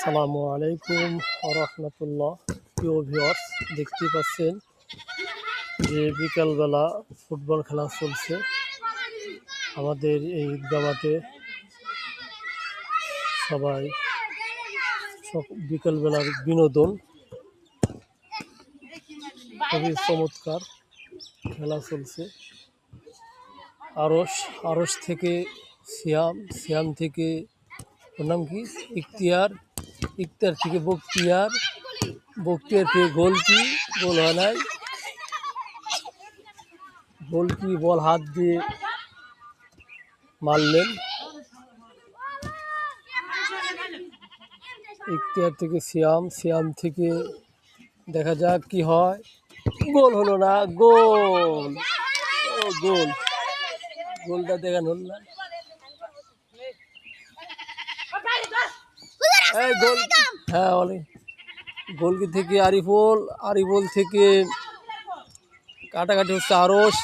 আসসালামু আলাইকুম রহমতুল্লাহ। প্রিয় ভিউয়ার্স, দেখতে পাচ্ছেন যে বিকালবেলা ফুটবল খেলা চলছে আমাদের এই ঈদগাহ মাঠে। সবাই বিকালবেলার বিনোদন, খুবই চমৎকার খেলা চলছে। আরশ থেকে সিয়াম, সিয়াম থেকে ওর নাম কি ইখতিয়ার, ইখতিয়ার থেকে বখতিয়ার, বখতিয়ার থেকে গোলকি, গোল হয় নাই, গোলকি বল হাত দিয়ে মারলেন। ইখতিয়ার থেকে সিয়াম, সিয়াম থেকে দেখা যাক কি হয়। গোল হলো না, গোল, ও গোল, গোলটা দেখানো হল না। এই গোল, হ্যাঁ অনেক। গোলকি থেকে আরিফুল, আরিফুল থেকে কাটাকাটি হচ্ছে আরশ,